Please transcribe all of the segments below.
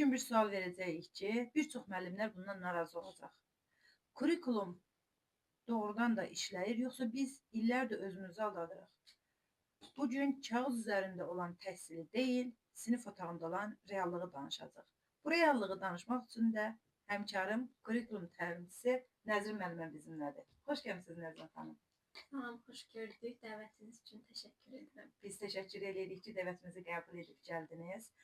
Bugün bir sual verəcəyik ki, bir çox müəllimlər bundan narazı olacaq. Kurikulum doğrudan da işləyir, yoxsa biz illərdir özümüzü aldadırıq? Bugün kağız üzərində olan təhsili deyil, sinif otağında olan reallığı danışacaq. Bu reallığı danışmaq üçün də həmkarım kurikulum təlimçisi Nəzrin müəllimə bizimlədir. Xoş gəlmisiniz Nəzrin xanım. Tamam, xoş gördük. Dəvətiniz üçün təşəkkür edirəm. Biz təşəkkür edirik ki, dəvətimizi qəbul edib gəldiniz.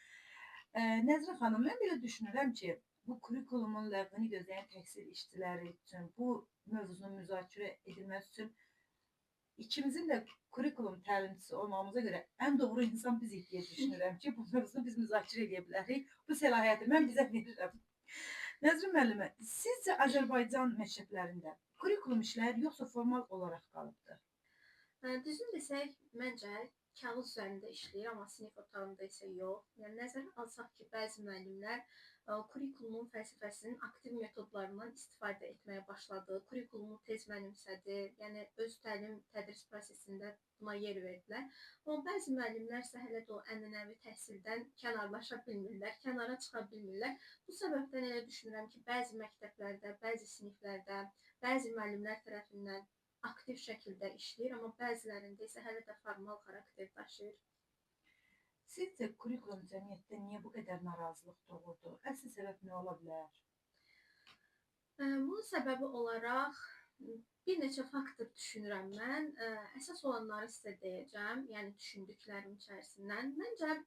Nəzrin xanım, mən belə düşünürəm ki, bu kurikulumun ləğvini gözləyən təhsil işçiləri üçün, bu mövzunun müzakirə edilməsi üçün ikimizin də kurikulum təlimçisi olmamıza görə ən doğru insan bizik deyə düşünürəm ki, bu mövzunu biz müzakirə edə bilərik. Bu səlahiyyəti mən bizə verirəm. Nəzrin müəllimə, sizcə Azərbaycan məktəblərində kurikulum işləyir, yoxsa formal olaraq qalıbdır? Düzünü desək, məncə kağız üzərində işləyir, amma sinif otağında isə yox. Yəni nəzərə alsaq ki, bəzi müəllimlər kurikulumun fəlsəfəsinin aktiv metodlarından istifadə etməyə başladı, kurikulumu tez mənimsədi, yəni öz təlim-tədris prosesində buna yer verdilər. Amma bəzi müəllimlər isə hələ də o ənənəvi təhsildən kənarlaşa bilmirlər, kənara çıxa bilmirlər. Bu səbəbdən elə düşünürəm ki, bəzi məktəblərdə, bəzi siniflərdə, bəzi müəllimlər tərəfindən aktiv şəkildə işləyir, amma bəzilərində isə hələ də formal xarakter daşıyır. Sizcə kurikulum cəmiyyətdə niyə bu qədər narazılıq doğurdu? Əsl səbəb nə ola bilər? Bunun səbəbi olaraq bir neçə faktor düşünürəm mən. Əsas olanları sizə deyəcəm, yəni düşündüklərim içərisindən. Məncə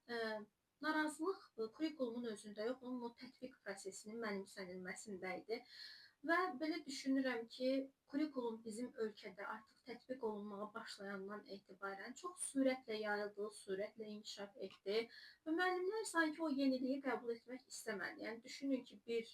narazılıq kurikulumun özündə yox, onun o tətbiq prosesinin mənimsənilməsində idi. Və belə düşünürəm ki, kurikulum bizim ölkədə artıq tətbiq olunmağa başlayandan etibarən çox sürətlə yayıldı, sürətlə inkişaf etdi və müəllimlər sanki o yeniliyi qəbul etmək istəmədi. Yəni düşünün ki, bir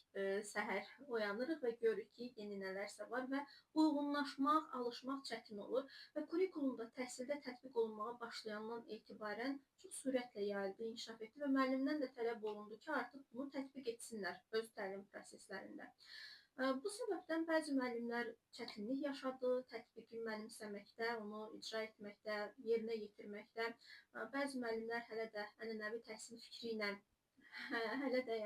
səhər oyanırıq və görürük ki, yeni nələrsə var və uyğunlaşmaq, alışmaq çətin olur və kurikulumda təhsildə tətbiq olunmağa başlayandan etibarən çox sürətlə yayıldı, inkişaf etdi və müəllimdən də tələb olundu ki, artıq bunu tətbiq etsinlər öz təlim proseslərində. Bu səbəbdən bəzi müəllimlər çətinlik yaşadı, tətbiqi mənimsəməkdə, onu icra etməkdə, yerinə yetirməkdə. Bəzi müəllimlər hələ də ənənəvi təhsil fikri ilə hələ də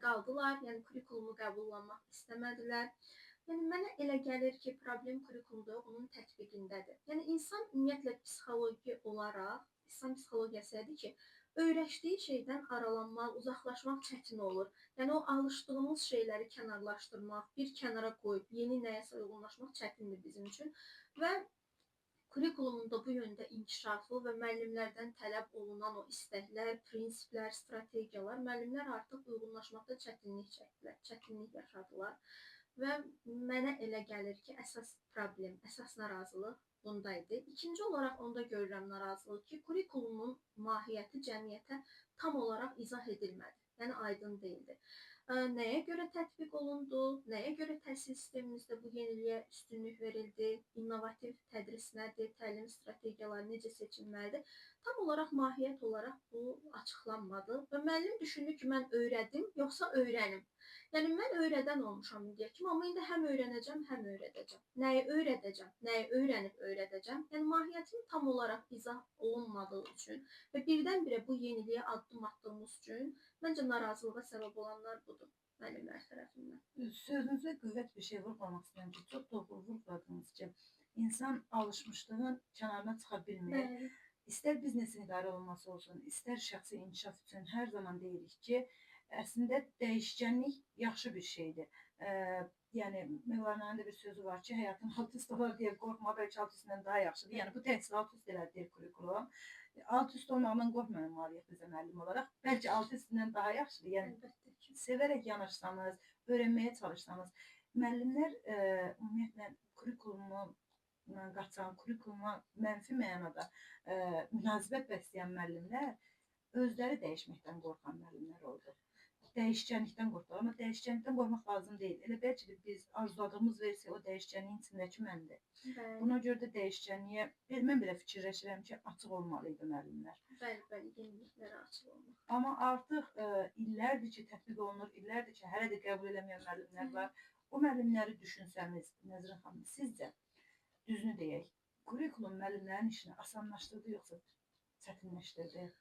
qaldılar, yəni kurikulumu qəbullanmaq istəmədilər. Yəni mənə elə gəlir ki, problem kurikulumda onun tətbiqindədir. Yəni insan ümumiyyətlə psixoloji olaraq, insan psixologiyası nədir ki, öyrəşdiyi şeydən aralanmaq, uzaqlaşmaq çətin olur. Yəni o alışdığımız şeyləri kənarlaşdırmaq, bir kənara qoyub yeni nəyəsə uyğunlaşmaq çətindir bizim üçün və kurikulumun da bu yöndə inkişafı və müəllimlərdən tələb olunan o istəklər, prinsiplər, strategiyalar müəllimlər artıq uyğunlaşmaqda çətinlik çəkdilər, çətinlik yaşadılar və mənə elə gəlir ki, əsas problem, əsas narazılıq bundaydı. İkinci olaraq onda görürəm narazılığı ki, kurikulumun mahiyyəti cəmiyyətə tam olaraq izah edilmədi. Yəni aydın deyildi. Nəyə görə tətbiq olundu, nəyə görə təhsil sistemimizdə bu yeniliyə üstünlük verildi, innovativ tədris nədir, təlim strategiyaları necə seçilməlidir? Tam olaraq mahiyyət olaraq bu açıqlanmadı və müəllim düşündü ki, mən öyrədim, yoxsa öyrənim. Yəni mən öyrədən olmuşam indiyə kimi, amma indi həm öyrənəcəm, həm öyrədəcəm. Nəyi öyrədəcəm, nəyi öyrənib öyrədəcəm? Yəni mahiyyətini tam olaraq izah olunmadığı üçün və birdən-birə bu yeniliyə addım attığımız üçün məncə narazılığa səbəb olanlar budur müəllimlər tərəfindən. Sözünüzə qüvvət bir şey vurğulamaq istəyirəm ki, çox doğru vurğuladınız ki, insan alışmışlığın kənarına çıxa bilmir. Bəli. İstər biznesin idarə olunması olsun, istər şəxsi inkişaf üçün hər zaman deyirik ki, əslində dəyişkənlik yaxşı bir şeydir. Yəni Mövlananın da bir sözü var ki, həyatın alt üst olar deyə qorxma, bəlkə alt üstündən daha yaxşıdır. Yəni bu təhsil alt üst elədir kurikulum. Alt üst olmağından qorxmamalıyıq bizə müəllim olaraq. Bəlkə alt üstündən daha yaxşıdır. Yəni sevərək yanaşsanız, öyrənməyə çalışsanız, müəllimlər ümumiyyətlə kurikulumu qaçan, kurikuluma mənfi mənada münasibət bəsləyən müəllimlər özləri dəyişməkdən qorxan müəllimlər oldu. Dəyişkənlikdən qorxdular, amma dəyişkənlikdən qorxmaq lazım deyil. Elə bəlkə də biz arzuladığımız versiya o dəyişkənliyin içindəki məndir. Buna görə də dəyişkənliyə, mən belə fikirləşirəm ki, açıq olmalıydı müəllimlər. Bəli, yeniliklərə açıq olmaq. Amma artıq illərdir ki, tətbiq olunur, illərdir ki, hələ də qəbul eləməyən müəllimlər var. O müəllimləri düşünsəniz, Nəzrin xanım, sizcə, düzünü deyək, kurikulum müəllimlərin işini asanlaşdırdı, yoxsa çətinləşdirdi?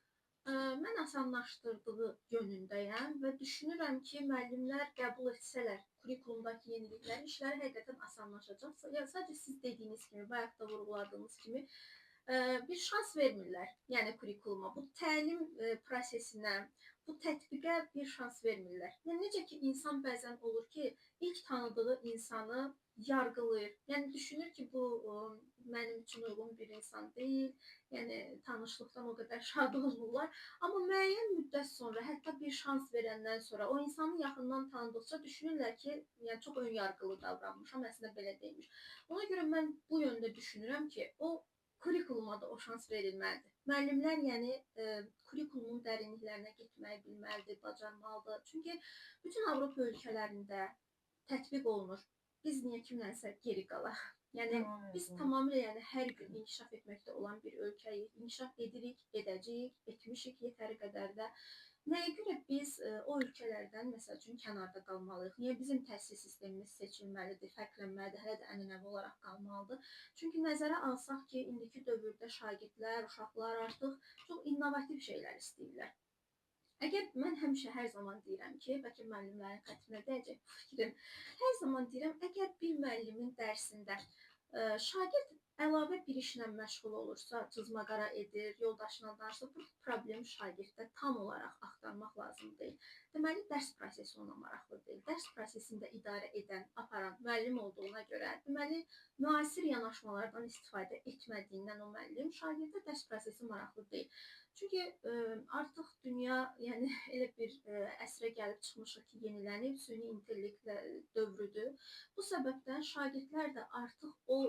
Mən asanlaşdırdığı yönündəyəm və düşünürəm ki, müəllimlər qəbul etsələr kurikulumdakı yenilikləri, işləri həqiqətən asanlaşacaq. Ya sadəcə siz dediyiniz kimi, bayaq da vurğuladığınız kimi bir şans vermirlər. Yəni kurikuluma, bu təlim prosesinə, bu tətbiqə bir şans vermirlər. Yəni necə ki, insan bəzən olur ki, ilk tanıdığı insanı yargılayır. Yəni düşünür ki, bu mənim üçün uyğun bir insan deyil. Yəni tanışlıqdan o qədər şad olmurlar. Amma müəyyən müddət sonra, hətta bir şans verəndən sonra o insanı yaxından tanıdıqca düşünürlər ki, yəni çox önyargılı davranmışam, əslində belə deyilmiş. Ona görə mən bu yöndə düşünürəm ki, o kurikuluma da o şans verilməlidir. Müəllimlər yəni kurikulumun dərinliklərinə getməyi bilməlidir, bacarmalıdır. Çünki bütün Avropa ölkələrində tətbiq olunur. Biz niyə kimdənsə geri qalaq? Yəni biz tamamilə yəni hər gün inkişaf etməkdə olan bir ölkəyik. İnkişaf edirik, edəcəyik, etmişik yetəri qədər də. Nəyə görə biz o ölkələrdən məsəl üçün kənarda qalmalıyıq? Niyə bizim təhsil sistemimiz seçilməlidir, fərqlənməlidir, hələ də ənənəvi olaraq qalmalıdır? Çünki nəzərə alsaq ki, indiki dövrdə şagirdlər, uşaqlar artıq çox innovativ şeylər istəyirlər. Əgər mən həmişə hər zaman deyirəm ki, bəlkə müəllimlərin xətrinə dəyəcək bu fikrim. Hər zaman deyirəm, əgər bir müəllimin dərsində şagird əlavə bir işlə məşğul olursa, cızmaqara edir, yoldaşına danışsa, bu problemi şagirddə tam olaraq axtarmaq lazım deyil. Deməli, dərs prosesi ona maraqlı deyil. Dərs prosesində idarə edən, aparan müəllim olduğuna görə, deməli, müasir yanaşmalardan istifadə etmədiyindən o müəllim şagirdə dərs prosesi maraqlı deyil. Çünki artıq dünya, yəni elə bir əsrə gəlib çıxmışıq ki, yenilənib, süni intellekt dövrüdür. Bu səbəbdən şagirdlər də artıq o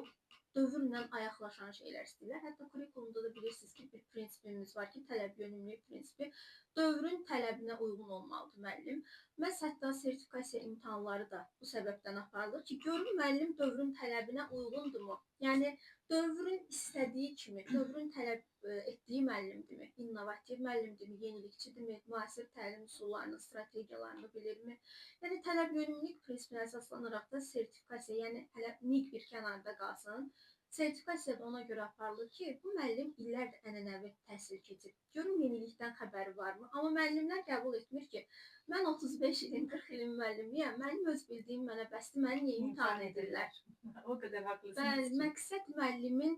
dövrlə ayaqlaşan şeylər istəyirlər. Hətta kurikulumda da bilirsiniz ki, bir prinsipimiz var ki, tələb yönümlülük prinsipi. Dövrün tələbinə uyğun olmalıdır müəllim. Məhz hətta sertifikasiya imtahanları da bu səbəbdən aparılır ki, görün müəllim dövrün tələbinə uyğundurmu? Yəni dövrün istədiyi kimi, dövrün tələb etdiyi müəllimdirmi? İnnovativ müəllimdirmi? Yenilikçidirmi? Müasir təlim üsullarını, strategiyalarını bilirmi? Yəni tələb yönümlülük prinsipinə əsaslanaraq da sertifikasiya, yəni hələ MİQ bir kənarda qalsın. Sertifikasiya da ona görə aparılır ki, bu müəllim illərdir ənənəvi təhsil keçib. Görün yenilikdən xəbəri varmı? Amma müəllimlər qəbul etmir ki, mən 35 ilin, 40 ilin müəllimiyəm, mənim öz bildiyim mənə bəsdir, məni niyə imtahan edirlər? O qədər haqlısınız. Bəli, məqsəd müəllimin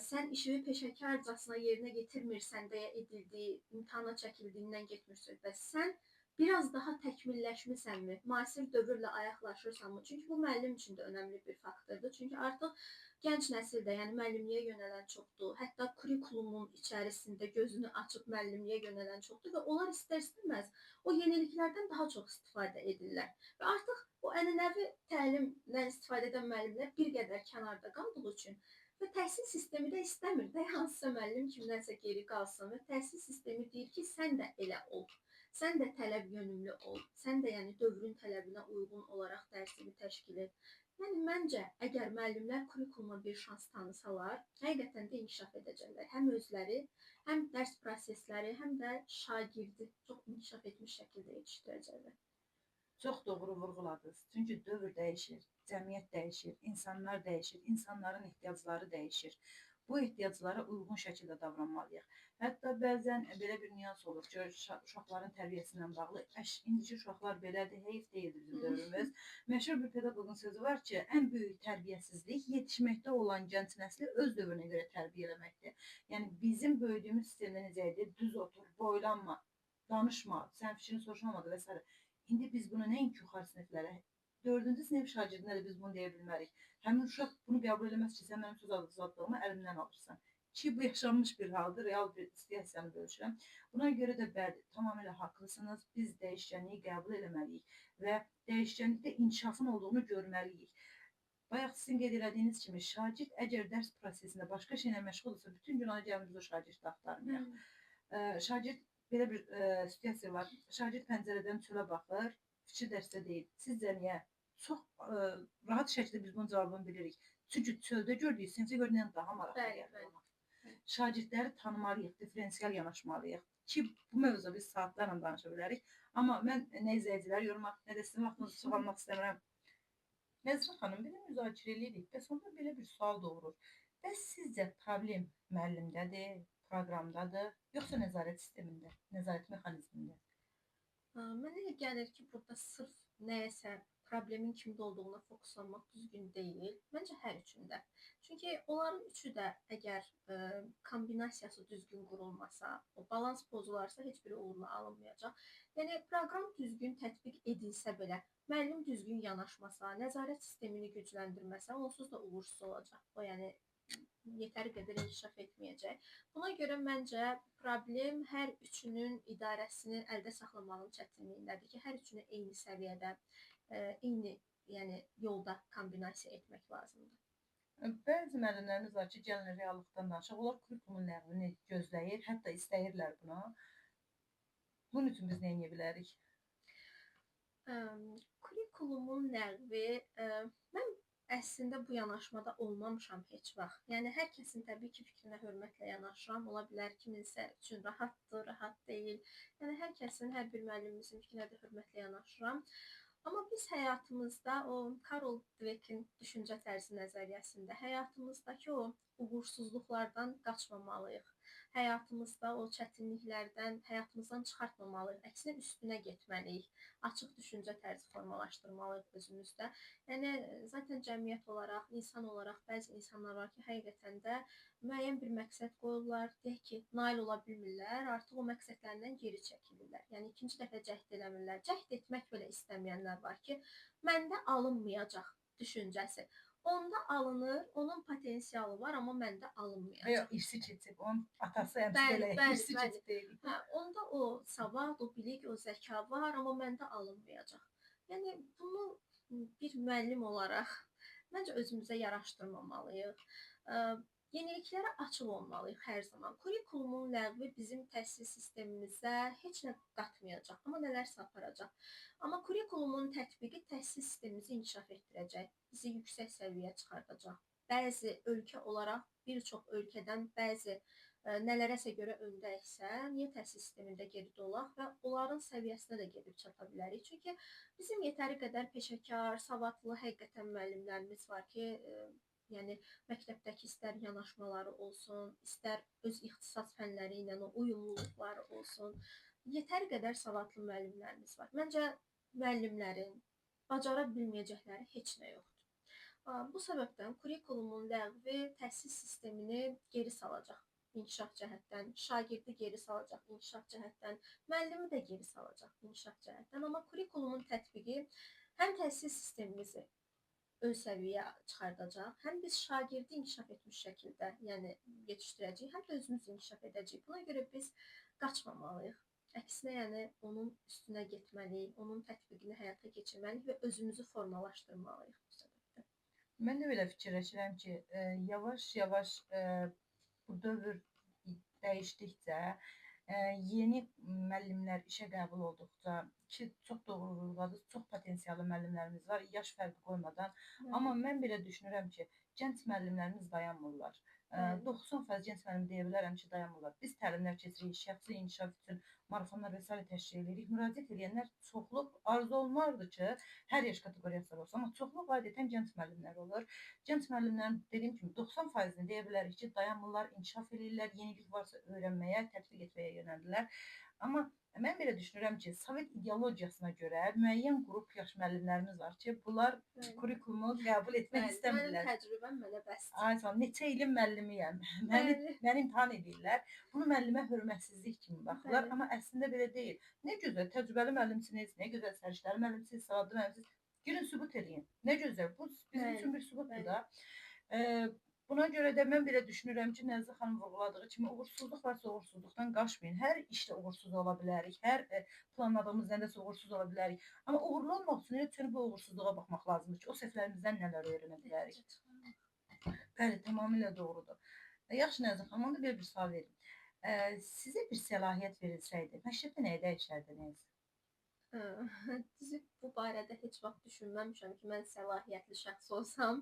sən işini peşəkarcasına yerinə getirmirsən deyə edildiyi, imtahana çəkildiyindən getmirsən və sən biraz daha təkmilləşmisənmi, müasir dövrlə ayaqlaşırsanmı? Çünki bu müəllim üçün də önəmli bir faktordur. Çünki artıq gənc nəsildə, yəni müəllimliyə yönələn çoxdur. Hətta kurikulumun içərisində gözünü açıb müəllimliyə yönələn çoxdur və onlar istər-istəməz o yeniliklərdən daha çox istifadə edirlər. Və artıq o ənənəvi təlimdən istifadə edən müəllimlər bir qədər kənarda qaldığı üçün və təhsil sistemi də istəmir də hansısa müəllim kimdənsə geri qalsın və təhsil sistemi deyir ki, sən də elə ol. Sən də tələb yönümlü ol. Sən də yəni dövrün tələbinə uyğun olaraq dərsini təşkil et. Yəni məncə, əgər müəllimlər kurikuluma bir şans tanısalar, həqiqətən də inkişaf edəcəklər. Həm özləri, həm dərs prosesləri, həm də şagirdi çox inkişaf etmiş şəkildə yetişdirəcəklər. Çox doğru vurğuladınız. Çünki dövr dəyişir, cəmiyyət dəyişir, insanlar dəyişir, insanların ehtiyacları dəyişir. Bu ehtiyaclara uyğun şəkildə davranmalıyıq. Hətta bəzən belə bir nüans olur ki, uşaqların tərbiyəsindən bağlı, indiki uşaqlar belədir, heyf deyildir bizim dövrümüz. Məşhur bir pedaqoqun sözü var ki, ən böyük tərbiyəsizlik yetişməkdə olan gənc nəsli öz dövrünə görə tərbiyə eləməkdir. Yəni bizim böyüdüyümüz sistemdə necə idi? Düz otur, boylanma, danışma, sən fikrini soruşmamadı və s. İndi biz bunu nəinki yuxarı siniflərə, 4-cü sinif şagirdinə də biz bunu deyə bilmərik. Həmin uşaq bunu qəbul eləməz ki, sən mənim söz azadlığımı əlimdən alırsan. Ki, bu yaşanmış bir haldır, real bir situasiyanı bölüşürəm. Buna görə də bəli, tamamilə haqlısınız. Biz dəyişkənliyi qəbul eləməliyik və dəyişkənlikdə inkişafın olduğunu görməliyik. Bayaq sizin qeyd elədiyiniz kimi, şagird əgər dərs prosesində başqa şeylə məşğul olsa, bütün gün ona gəlmir, o şagirdi axtarmayaq. Şagird belə bir situasiya var. Şagird pəncərədən çölə baxır, fikir dərsdə deyil. Sizcə niyə? Çox rahat şəkildə biz bunun cavabını bilirik. Çünki çöldə gördük, sinifdə görünən daha maraqlı gəlir. Şagirdləri tanımalıyıq, diferensial yanaşmalıyıq ki, bu mövzuda biz saatlarla danışa bilərik. Amma mən nə izləyiciləri yormaq, nə də sizin vaxtınızı çoxalmaq istəmirəm. Nəzrin xanım, belə müzakirə edirik. Bəs onda belə bir sual doğurur. Bəs sizcə problem müəllimdədir, proqramdadır, yoxsa nəzarət sistemində, nəzarət mexanizmində? Mənə elə gəlir ki, burada sırf nəyəsə problemin kimdə olduğuna fokuslanmaq düzgün deyil. Məncə hər üçündə. Çünki onların üçü də əgər kombinasiyası düzgün qurulmasa, o balans pozularsa heç biri uğurla alınmayacaq. Yəni proqram düzgün tətbiq edilsə belə, müəllim düzgün yanaşmasa, nəzarət sistemini gücləndirməsə, onsuz da uğursuz olacaq. O yəni yetəri qədər inkişaf etməyəcək. Buna görə məncə problem hər üçünün idarəsini əldə saxlamağın çətinliyindədir ki, hər üçünü eyni səviyyədə, eyni yəni yolda kombinasiya etmək lazımdır. Bəzi müəllimlərimiz var ki, gəlin reallıqdan danışaq, onlar kurikulumun ləğvini gözləyir, hətta istəyirlər buna. Bunun üçün biz nə edə bilərik? Kurikulumun ləğvi, mən əslində bu yanaşmada olmamışam heç vaxt. Yəni hər kəsin təbii ki, fikrinə hörmətlə yanaşıram. Ola bilər kiminsə üçün rahatdır, rahat deyil. Yəni hər kəsin, hər bir müəllimimizin fikrinə də hörmətlə yanaşıram. Amma biz həyatımızda o Karol Dweck'in düşüncə tərzi nəzəriyyəsində həyatımızdakı o uğursuzluqlardan qaçmamalıyıq. Həyatımızda o çətinliklərdən həyatımızdan çıxartmamalıyıq. Əksinə üstünə getməliyik. Açıq düşüncə tərzi formalaşdırmalıyıq özümüzdə. Yəni zaten cəmiyyət olaraq, insan olaraq bəzi insanlar var ki, həqiqətən də müəyyən bir məqsəd qoyurlar, deyək ki, nail ola bilmirlər, artıq o məqsədlərindən geri çəkilirlər. Yəni ikinci dəfə cəhd eləmirlər. Cəhd etmək belə istəməyənlər var ki, məndə alınmayacaq düşüncəsi. Onda alınır, onun potensialı var, amma məndə alınmayacaq. Yox, irsi keçib, onun atası əmsi belə irsi keçib deyil. Onda o savad, o bilik, o zəka var, amma məndə alınmayacaq. Yəni bunu bir müəllim olaraq məncə özümüzə yaraşdırmamalıyıq. Yeniliklərə açıq olmalıyıq hər zaman. Kurikulumun ləğvi bizim təhsil sistemimizə heç nə qatmayacaq, amma nələrsə aparacaq. Amma kurikulumun tətbiqi təhsil sistemimizi inkişaf etdirəcək, bizi yüksək səviyyəyə çıxardacaq. Bəzi ölkə olaraq bir çox ölkədən bəzi nələrəsə görə öndəyiksə, niyə təhsil sistemində geridə olaq və onların səviyyəsinə də gedib çata bilərik. Çünki bizim yetəri qədər peşəkar, savadlı həqiqətən müəllimlərimiz var ki, yəni məktəbdəki istər yanaşmaları olsun, istər öz ixtisas fənləri ilə o uyumluluqları olsun, yetəri qədər savadlı müəllimlərimiz var. Məncə müəllimlərin bacara bilməyəcəkləri heç nə yoxdur. Bu səbəbdən kurikulumun ləğvi təhsil sistemini geri salacaq inkişaf cəhətdən, şagirdi geri salacaq inkişaf cəhətdən, müəllimi də geri salacaq inkişaf cəhətdən. Amma kurikulumun tətbiqi həm təhsil sistemimizi öz səviyyəyə çıxardacaq, həm biz şagirdi inkişaf etmiş şəkildə, yəni yetişdirəcəyik, həm də özümüz inkişaf edəcəyik. Buna görə biz qaçmamalıyıq. Əksinə, yəni onun üstünə getməliyik, onun tətbiqini həyata keçirməliyik və özümüzü formalaşdırmalıyıq bu səbəbdən. Mən də belə fikirləşirəm ki, yavaş-yavaş bu dövr dəyişdikcə, yeni müəllimlər işə qəbul olduqca ki, çox doğru vurğuladı, çox potensiallı müəllimlərimiz var, yaş fərqi qoymadan. Amma mən belə düşünürəm ki, gənc müəllimlərimiz dayanmırlar. 90% gənc müəllim deyə bilərəm ki, dayanmırlar. Biz təlimlər keçiririk, şəxsi inkişaf üçün marafonlar və s. təşkil edirik. Müraciət edənlər çoxluq arzu olunardı ki, hər yaş kateqoriyası olsa, amma çoxluq adətən gənc müəllimlər olur. Gənc müəllimlərin dediyim kimi 90%-ni deyə bilərik ki, dayanmırlar, inkişaf edirlər, yenilik varsa öyrənməyə, tətbiq etməyə yönəldirlər. Amma mən belə düşünürəm ki, Sovet ideologiyasına görə müəyyən qrup yaş müəllimlərimiz var ki, bunlar kurikulumu qəbul etmək istəmirlər. Mənim təcrübəm mənə bəsdir. Aysan, neçə ilin müəllimiyəm. Məni imtahan edirlər. Bunu müəllimə hörmətsizlik kimi baxırlar, amma əslində belə deyil. Nə gözəl təcrübəli müəllimsiniz, nə gözəl səriştəli müəllimsiniz, savadlı müəllimsiniz. Girin sübut edin. Nə gözəl. Bu bizim üçün bir sübutdur da. Buna görə də mən belə düşünürəm ki, Nəzə xanım vurğuladığı kimi uğursuzluq varsa uğursuzluqdan qaçmayın. Hər işdə uğursuz ola bilərik, hər planladığımız nəndəsə uğursuz ola bilərik. Amma uğurlu olmaq üçün elə bu uğursuzluğa baxmaq lazımdır ki, o səhvlərimizdən nələr öyrənə bilərik. Bəli, tamamilə doğrudur. Yaxşı Nəzə xanım, onda belə bir sual verim. Sizə bir səlahiyyət verilsəydi, məktəbdə nəyi dəyişərdiniz? Düzü bu barədə heç vaxt düşünməmişəm ki, mən səlahiyyətli şəxs olsam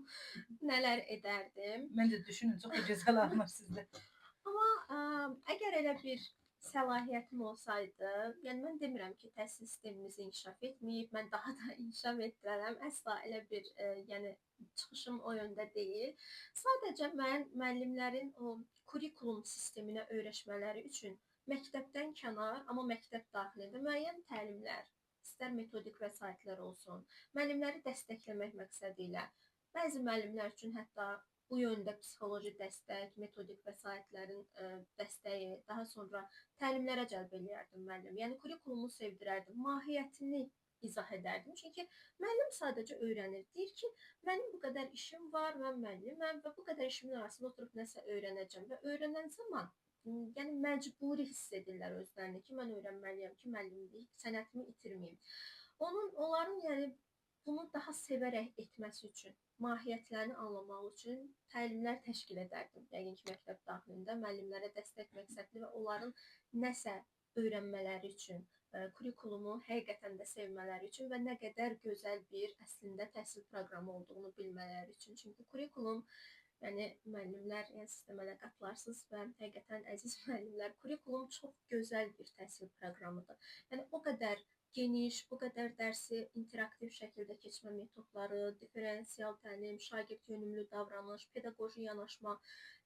nələr edərdim. Məncə düşünün, çox da gözəl anlar sizdə. Amma əgər elə bir səlahiyyətim olsaydı, yəni mən demirəm ki, təhsil sistemimiz inkişaf etməyib, mən daha da inkişaf etdirərəm. Əsla elə bir, yəni çıxışım o yöndə deyil. Sadəcə mən müəllimlərin o kurikulum sisteminə öyrəşmələri üçün məktəbdən kənar, amma məktəb daxilində müəyyən təlimlər, istər metodik vəsaitlər olsun, müəllimləri dəstəkləmək məqsədi ilə bəzi müəllimlər üçün hətta bu yöndə psixoloji dəstək, metodik vəsaitlərin dəstəyi, daha sonra təlimlərə cəlb eləyərdim müəllim. Yəni kurikulumu sevdirərdim, mahiyyətini izah edərdim. Çünki müəllim sadəcə öyrənir. Deyir ki, mənim bu qədər işim var, mən müəlliməm və bu qədər işimin arasında oturub nəsə öyrənəcəm və öyrənən zaman yəni məcburi hiss edirlər özlərini ki, mən öyrənməliyəm ki, müəllimlik sənətimi itirməyim. Onların yəni bunu daha sevərək etməsi üçün, mahiyyətlərini anlamaq üçün təlimlər təşkil edərdim. Yəqin ki, məktəb daxilində müəllimlərə dəstək məqsədli və onların nəsə öyrənmələri üçün, kurikulumu həqiqətən də sevmələri üçün və nə qədər gözəl bir əslində təhsil proqramı olduğunu bilmələri üçün. Çünki kurikulum, yəni müəllimlər, yəni siz də mənə qatılarsınız və həqiqətən əziz müəllimlər, kurikulum çox gözəl bir təhsil proqramıdır. Yəni o qədər geniş, bu qədər dərsi interaktiv şəkildə keçmə metodları, diferensial təlim, şagird yönümlü davranış, pedaqoji yanaşma,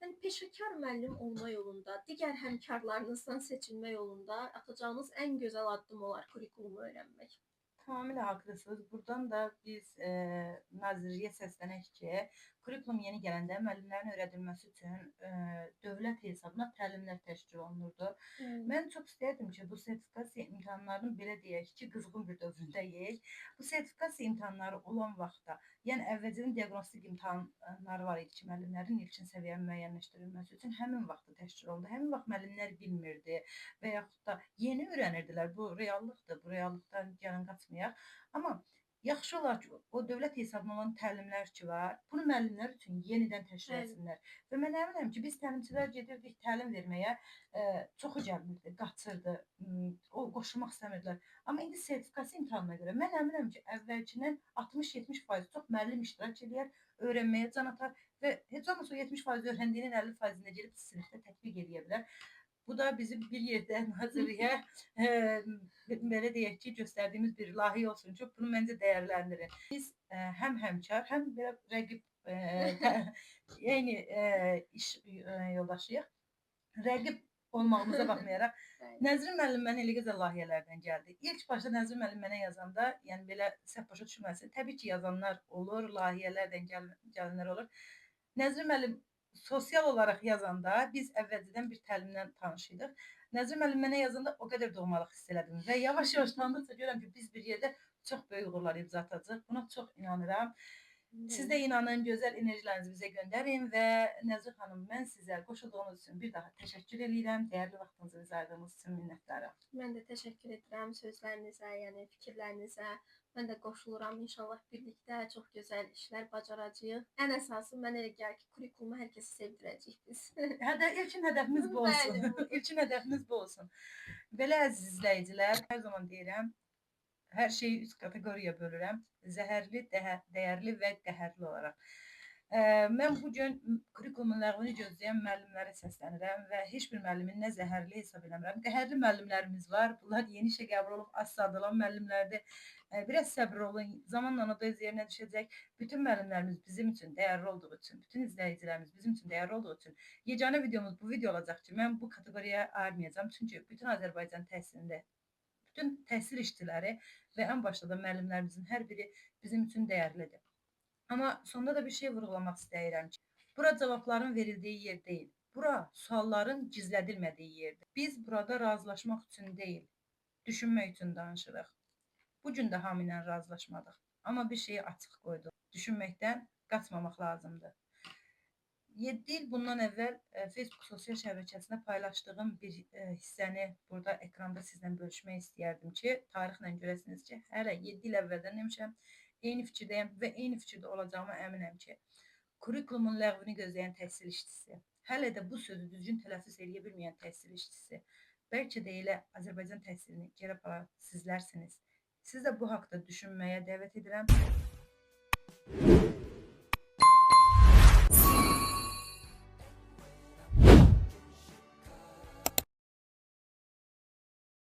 yəni peşəkar müəllim olma yolunda, digər həmkarlarınızdan seçilmə yolunda atacağınız ən gözəl addım olar kurikulumu öyrənmək. Tamamilə haqlısınız. Buradan da biz Nazirliyə səslənək ki, kurikulum yeni gələndə müəllimlərin öyrədilməsi üçün dövlət hesabına təlimlər təşkil olunurdu. Mən çox istərdim ki, bu sertifikasiya imtahanlarının belə deyək ki, qızğın bir dövründəyik. Bu sertifikasiya imtahanları olan vaxtda, yəni əvvəlcədən diaqnostik imtahanları var idi ki, müəllimlərin ilkin səviyyənin müəyyənləşdirilməsi üçün həmin vaxtda təşkil olundu. Həmin vaxt müəllimlər bilmirdi və yaxud da yeni öyrənirdilər. Bu reallıqdır, bu reallıqdan gəlin qaçmayaq. Amma yaxşı olar ki, o dövlət hesabına olan təlimlər ki var, bunu müəllimlər üçün yenidən təşkil etsinlər. Və mən əminəm ki, biz təlimçilər gedirdik təlim verməyə, çoxu gəlmirdi, qaçırdı, o qoşulmaq istəmirdilər. Amma indi sertifikasiya imtahanına görə mən əminəm ki, əvvəlkindən 60-70% çox müəllim iştirak edir, öyrənməyə can atar və heç olmasa o 70% öyrəndiyinin 50%-ində gelib sinifdə tətbiq edə bilər. Bu da bizim bir yerdə Nazirliyə belə deyək ki, göstərdiyimiz bir layihə olsun ki, bunu məncə dəyərləndirin. Biz həm həmkar, həm belə rəqib eyni iş yoldaşıyıq. Rəqib olmağımıza baxmayaraq, Nəzrin müəllim mənə elə gözəl layihələrdən gəldi. İlk başda Nəzrin müəllim mənə yazanda, yəni belə səhv başa düşməsin, təbii ki, yazanlar olur, layihələrdən gələnlər olur. Nəzrin müəllim sosial olaraq yazanda biz əvvəlcədən bir təlimdən tanış idik. Nəzrin müəllim mənə yazanda o qədər doğmalıq hiss elədim və yavaş-yavaş tanıdıqca görürəm ki, biz bir yerdə çox böyük uğurlar imza atacağıq. Buna çox inanıram. Siz də inanın, gözəl enerjilərinizi bizə göndərin və Nəzrin xanım, mən sizə qoşulduğunuz üçün bir daha təşəkkür edirəm. Dəyərli vaxtınızı bizə ayırdığınız üçün minnətdaram. Mən də təşəkkür edirəm sözlərinizə, yəni fikirlərinizə. Mən də qoşuluram. İnşallah birlikdə çox gözəl işlər bacaracağıq. Ən əsası mən elə gəlir ki, kurikulumu hər kəsə sevdirəcəyik biz. İlkin hədəfimiz bu olsun. İlkin hədəfimiz bu olsun. Belə əziz izləyicilər, hər zaman deyirəm, hər şeyi 3 kateqoriyaya bölürəm. Zəhərli, dəyərli və qəhərli olaraq. Mən bugün kurikulumun ləğvini gözləyən müəllimlərə səslənirəm və heç bir müəllimin nə zəhərli hesab eləmirəm. Qəhərli müəllimlərimiz var. Bunlar yeni işə qəbul olub, az sadılan müəllimlərdir. Biraz səbir olun. Zamanla o da öz yerinə düşəcək. Bütün müəllimlərimiz bizim üçün dəyərli olduğu üçün, bütün izləyicilərimiz bizim üçün dəyərli olduğu üçün yeganə videomuz bu video olacaq ki, mən bu kateqoriyaya ayırmayacağım. Çünki bütün Azərbaycan təhsilində bütün təhsil işçiləri və ən başda da müəllimlərimizin hər biri bizim üçün dəyərlidir. Amma sonda da bir şey vurğulamaq istəyirəm ki, bura cavabların verildiyi yer deyil. Bura sualların gizlədilmədiyi yerdir. Biz burada razılaşmaq üçün deyil, düşünmək üçün danışırıq. Bugün də hamı ilə razılaşmadıq. Amma bir şeyi açıq qoyduq. Düşünməkdən qaçmamaq lazımdır. 7 il bundan əvvəl Facebook sosial şəbəkəsində paylaşdığım bir hissəni burada ekranda sizlə bölüşmək istəyərdim ki, tarixlə görəsiniz ki, hələ 7 il əvvəldən demişəm, eyni fikirdəyəm və eyni fikirdə olacağıma əminəm ki, kurikulumun ləğvini gözləyən təhsil işçisi, hələ də bu sözü düzgün tələffüz edə bilməyən təhsil işçisi, bəlkə də elə Azərbaycan təhsilini geri aparan sizlərsiniz. Siz də bu haqda düşünməyə dəvət edirəm.